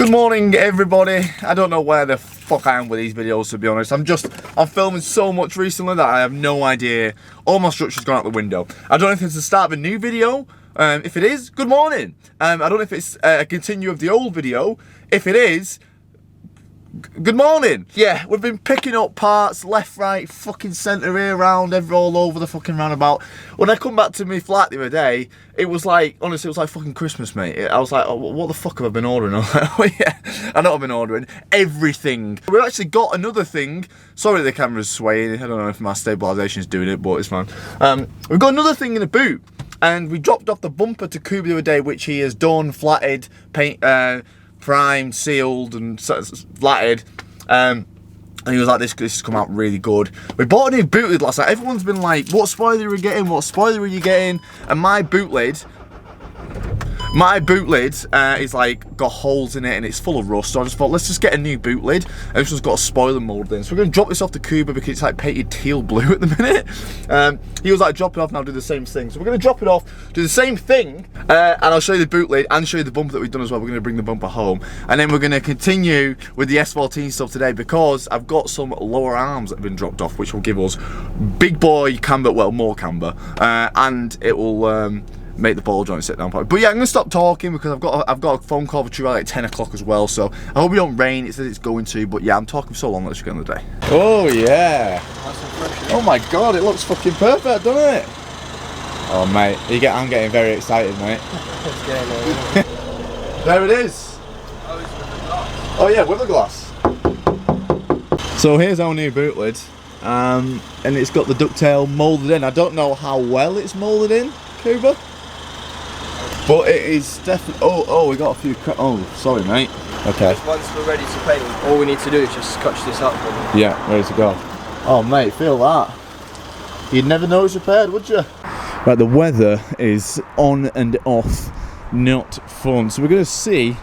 Good morning, everybody. I don't know where the fuck I am with these videos, to be honest. I'm filming so much recently that I have no idea. All my structure's gone out the window. I don't know if it's the start of a new video. If it is, good morning. I don't know if it's a continue of the old video. If it is, good morning. Yeah, we've been picking up parts left, right, fucking centre, here, round, all over the fucking roundabout. When I come back to my flat the other day, it was like, honestly, it was like fucking Christmas, mate. I was like, oh, what the fuck have I been ordering? I was like, oh yeah, I know I've been ordering everything. We've actually got another thing. Sorry the camera's swaying. I don't know if my stabilisation's doing it, but it's fine. We've got another thing in the boot. And we dropped off the bumper to Kuba the other day, which he has done, flatted, paint, primed, sealed, and flatted. And he was like, this has come out really good. We bought a new boot lid last night. Everyone's been like, what spoiler are you getting? What spoiler are you getting? And my boot lid is like got holes in it and it's full of rust. So I just thought, let's just get a new boot lid. And this one's got a spoiler mold in. So we're going to drop this off to Kuba because it's like painted teal blue at the minute. He was like, drop it off and I'll do the same thing. So we're going to drop it off, do the same thing, and I'll show you the boot lid and show you the bumper that we've done as well. We're going to bring the bumper home. And then we're going to continue with the S14 stuff today because I've got some lower arms that have been dropped off, which will give us big boy camber, well, more camber, and it will make the ball joint sit down properly. But yeah, I'm gonna stop talking because I've got a phone call for True at like 10 o'clock as well. So I hope it don't rain. It says it's going to, but yeah, I'm talking so long. Let's just get on the day. Oh yeah. Oh my god, it looks fucking perfect, doesn't it? Oh mate, I'm getting very excited, mate. It's getting there it is. Oh, it's with the glass. Oh yeah, with the glass. So here's our new boot lid, and it's got the ducktail moulded in. I don't know how well it's moulded in, Kuba. But it is definitely. Oh, we got a few. Oh, sorry, mate. Okay. Once we're ready to paint, all we need to do is just scotch this up. Yeah, ready to go. Oh, mate, feel that. You'd never know it's repaired, would you? Right, the weather is on and off, not fun. So we're going to see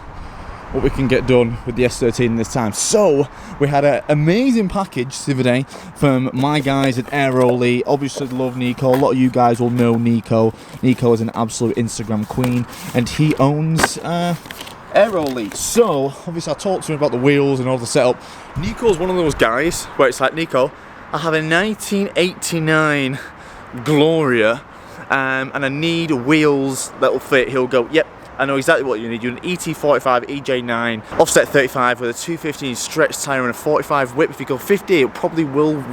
what we can get done with the S13 this time. So we had an amazing package the other day from my guys at Aeroly. Obviously love Nico. A lot of you guys will know Nico. Nico is an absolute Instagram queen and he owns Aeroly. So obviously I talked to him about the wheels and all the setup. Nico's one of those guys where it's like, Nico, I have a 1989 Gloria and I need wheels that'll fit. He'll go, yep, I know exactly what you need. You need an ET45 EJ9 offset 35 with a 215 stretch tyre and a 45 whip. If you go 50, it probably will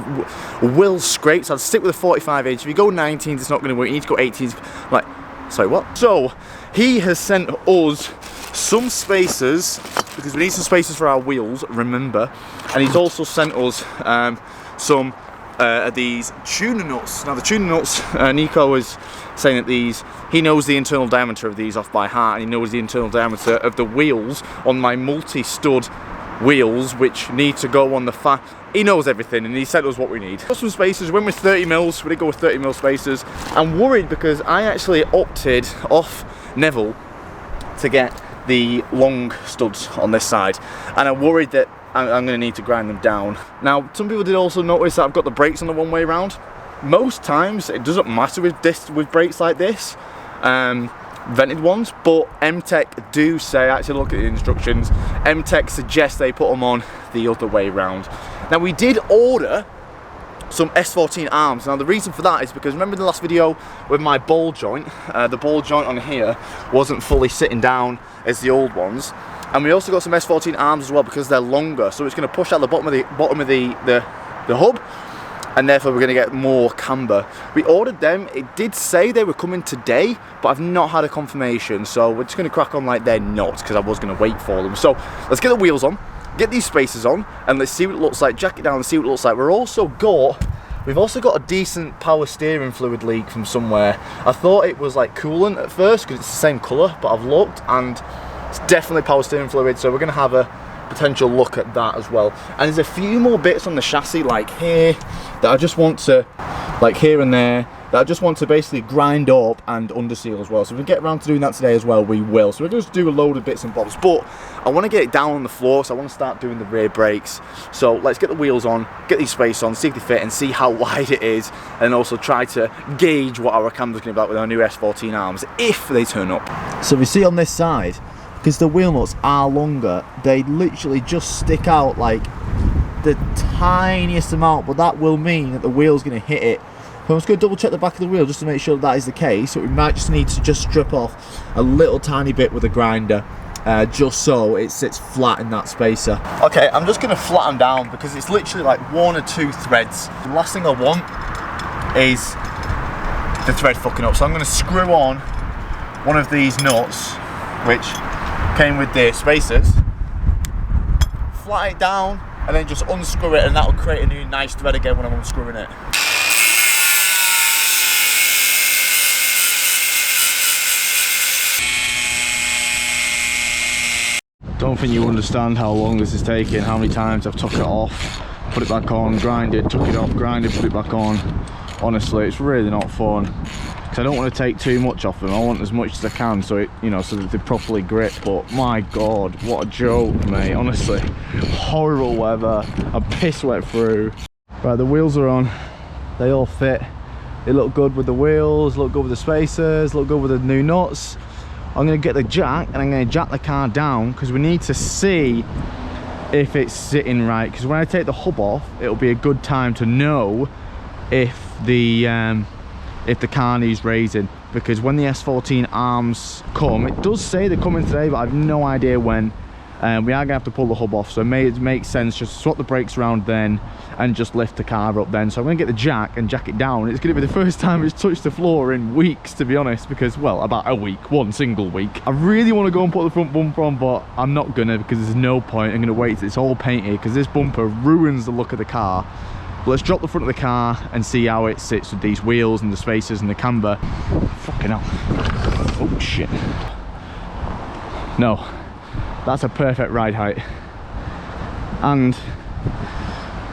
scrape. So I'd stick with a 45 inch. If you go 19s, it's not going to work. You need to go 18s. Like, sorry, what? So he has sent us some spacers because we need some spacers for our wheels. Remember, and he's also sent us some these tuner nuts. Now the tuner nuts, Nico is saying that these, he knows the internal diameter of these off by heart, and he knows the internal diameter of the wheels on my multi-stud wheels, which need to go on the he knows everything, and he said us what we need. Got some spacers. Went with 30 mils. We did go with 30 mil spacers. I'm worried because I actually opted off Neville to get the long studs on this side, and I'm worried that I'm going to need to grind them down. Now, some people did also notice that I've got the brakes on the one way round. Most times it doesn't matter with brakes like this, vented ones, but M-Tech do say, actually look at the instructions, M-Tech suggests they put them on the other way round. Now we did order some S14 arms. Now the reason for that is because remember the last video with my ball joint, the ball joint on here wasn't fully sitting down as the old ones. And we also got some S14 arms as well because they're longer, so it's going to push out the bottom of the hub, and therefore we're going to get more camber. We ordered them. It did say they were coming today, but I've not had a confirmation, so we're just going to crack on like they're not, because I was going to wait for them. So let's get the wheels on, get these spacers on, and let's see what it looks like. Jack it down and see what it looks like. We've also got a decent power steering fluid leak from somewhere. I thought it was like coolant at first because it's the same colour, but I've looked and it's definitely power steering fluid, so we're going to have a potential look at that as well. And there's a few more bits on the chassis, like here, that I just want to, like here and there, that I just want to basically grind up and underseal as well. So if we get around to doing that today as well, we will. So we're going to do a load of bits and bobs, but I want to get it down on the floor, so I want to start doing the rear brakes. So let's get the wheels on, get these spacers on, see if they fit, and see how wide it is, and also try to gauge what our camber's going to be like with our new S14 arms, if they turn up. So we see on this side, because the wheel nuts are longer, they literally just stick out like the tiniest amount, but that will mean that the wheel's going to hit it. So I'm just going to double check the back of the wheel just to make sure that is the case. So we might just need to just strip off a little tiny bit with a grinder, just so it sits flat in that spacer. Okay, I'm just going to flatten down because it's literally like 1 or 2 threads. The last thing I want is the thread fucking up. So I'm going to screw on one of these nuts, which came with the spacers, flatten it down, and then just unscrew it, and that will create a new nice thread again when I'm unscrewing it. Don't think you understand how long this is taking, how many times I've took it off, put it back on, grinded, took it off, grinded, put it back on. Honestly, it's really not fun, because I don't want to take too much off them. I want as much as I can, so it, you know, so that they properly grip. But my god, what a joke, mate, honestly. Horrible weather, I'm piss wet through. Right, the wheels are on, they all fit. They look good with the wheels, look good with the spacers, look good with the new nuts. I'm going to get the jack and I'm going to jack the car down, because we need to see if it's sitting right, because when I take the hub off, it'll be a good time to know if the car needs raising, because when the S14 arms come, it does say they're coming today, but I've no idea when. We are going to have to pull the hub off, so it makes sense just to swap the brakes around then and just lift the car up then. So I'm going to get the jack and jack it down. It's going to be the first time it's touched the floor in weeks, to be honest, because, well, about a week, one single week. I really want to go and put the front bumper on, but I'm not going to, because there's no point. I'm going to wait till it's all painted, because this bumper ruins the look of the car. But let's drop the front of the car and see how it sits with these wheels and the spacers and the camber. Fucking hell. Oh, shit. No. That's a perfect ride height, and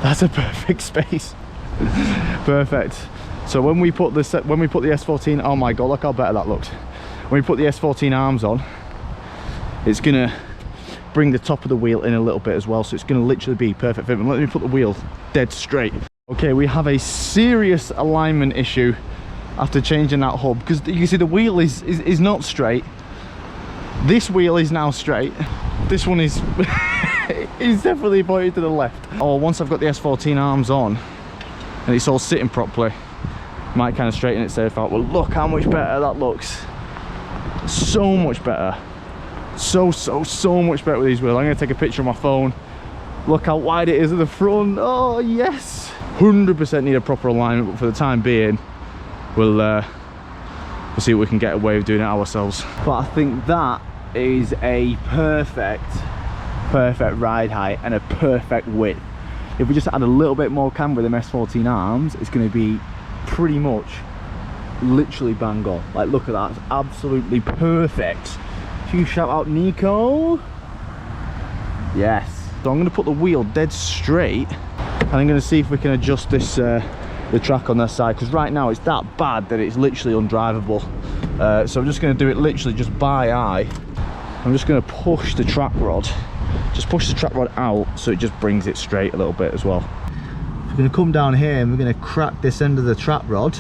that's a perfect space. Perfect. So when we put the S14, oh my god, look how better that looks. When we put the S14 arms on, it's gonna bring the top of the wheel in a little bit as well, so it's gonna literally be perfect fit. Let me put the wheel dead straight. Okay, we have a serious alignment issue after changing that hub, because you can see the wheel is not straight. This wheel is now straight. This one is is definitely pointed to the left. Oh, once I've got the S14 arms on and it's all sitting properly, might kind of straighten itself out. Well, look how much better that looks. So much better. So much better with these wheels. I'm going to take a picture of my phone. Look how wide it is at the front. Oh, yes. 100% need a proper alignment, but for the time being, we'll see what we can get away with doing it ourselves. But I think that is a perfect ride height and a perfect width. If we just add a little bit more camber with them S14 arms, it's going to be pretty much literally bang on. Like, look at that, it's absolutely perfect. Huge shout out Nico. Yes. So I'm going to put the wheel dead straight, and I'm going to see if we can adjust this the track on this side, because right now it's that bad that it's literally undrivable. So I'm just going to do it literally just by eye. I'm just going to push the track rod, just push the track rod out, so it just brings it straight a little bit as well. We're going to come down here and we're going to crack this end of the track rod.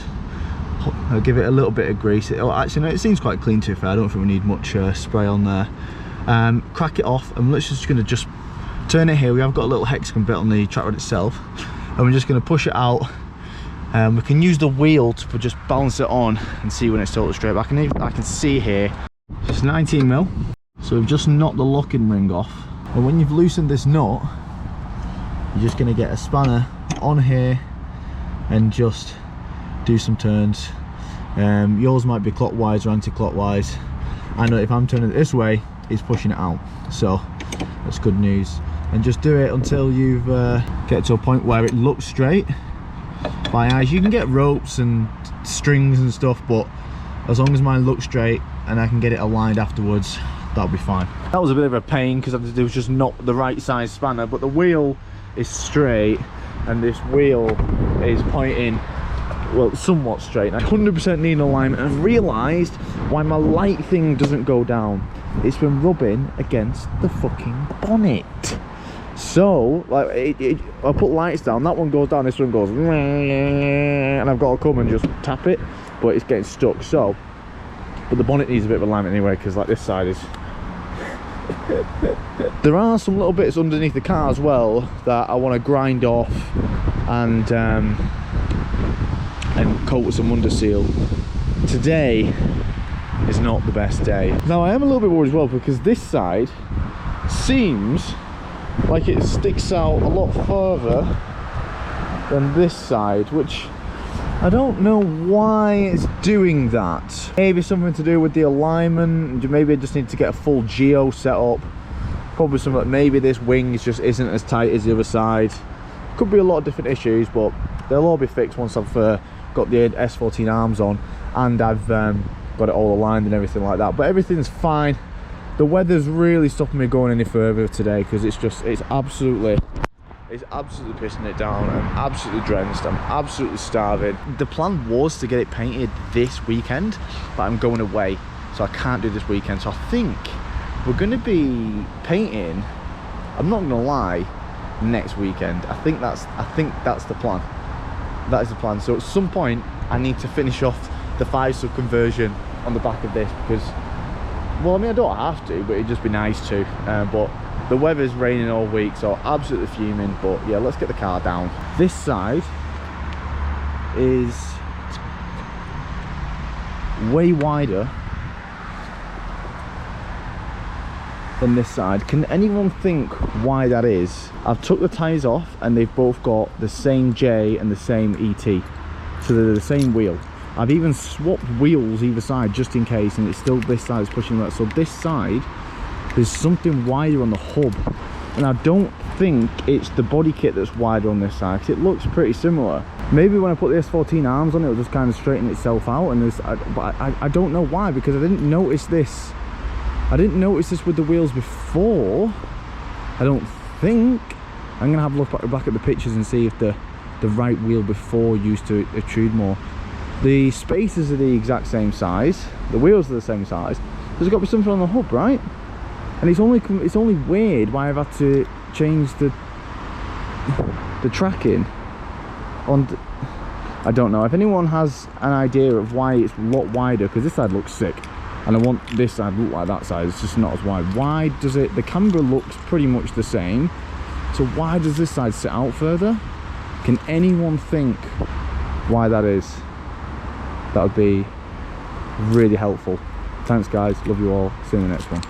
I'll give it a little bit of grease. Actually no, it seems quite clean, to be fair. I don't think we need much spray on there. Crack it off, and we're just going to just turn it here. We have got a little hexagon bit on the track rod itself, and we're just going to push it out. We can use the wheel to just balance it on and see when it's totally straight. But I can see here it's 19mm, so we've just knocked the locking ring off. And when you've loosened this nut, you're just going to get a spanner on here and just do some turns. Yours might be clockwise or anti-clockwise. I know if I'm turning it this way, it's pushing it out, so that's good news. And just do it until you've get to a point where it looks straight by eyes. You can get ropes and strings and stuff, but as long as mine looks straight and I can get it aligned afterwards, that'll be fine. That was a bit of a pain because there was just not the right size spanner, but the wheel is straight and this wheel is pointing, well, somewhat straight. I 100% need an alignment, and I've realised why my light thing doesn't go down. It's been rubbing against the fucking bonnet. So, like, I put lights down, that one goes down, this one goes, and I've got to come and just tap it, but it's getting stuck. So, but the bonnet needs a bit of alignment anyway, because like this side is There are some little bits underneath the car as well that I want to grind off and coat with some under seal. Today is not the best day. Now I am a little bit worried as well, because this side seems like it sticks out a lot further than this side, which I don't know why it's doing that. Maybe something to do with the alignment. Maybe I just need to get a full geo set up. Probably something like maybe this wing just isn't as tight as the other side. Could be a lot of different issues, but they'll all be fixed once I've got the S14 arms on and I've got it all aligned and everything like that. But everything's fine. The weather's really stopping me going any further today, because it's absolutely pissing it down. I'm absolutely drenched. I'm absolutely starving. The plan was to get it painted this weekend, but I'm going away, so I can't do this weekend. So I think we're going to be painting, I'm not going to lie, next weekend. I think that's the plan. That is the plan. So at some point I need to finish off the 5-sub conversion on the back of this, because, well, I mean, I don't have to, but it'd just be nice to. But the weather's raining all week, so absolutely fuming. But yeah, let's get the car down. This side is way wider than this side. Can anyone think why that is? I've took the tyres off and they've both got the same J and the same ET, so they're the same wheel. I've even swapped wheels either side just in case, and it's still this side is pushing that. So this side, there's something wider on the hub, and I don't think it's the body kit that's wider on this side, because it looks pretty similar. Maybe when I put the S14 arms on, it'll just kind of straighten itself out, and but I don't know why, because I didn't notice this. I didn't notice this with the wheels before, I don't think. I'm gonna have a look back at the pictures and see if the right wheel before used to protrude more. The spacers are the exact same size, the wheels are the same size. There's got to be something on the hub, right? And it's only weird why I've had to change the tracking on. I don't know if anyone has an idea of why it's a lot wider, because this side looks sick and I want this side to look like that side. It's just not as wide. Why does it? The camera looks pretty much the same, so why does this side sit out further? Can anyone think why that is? That would be really helpful. Thanks guys, love you all, see you in the next one.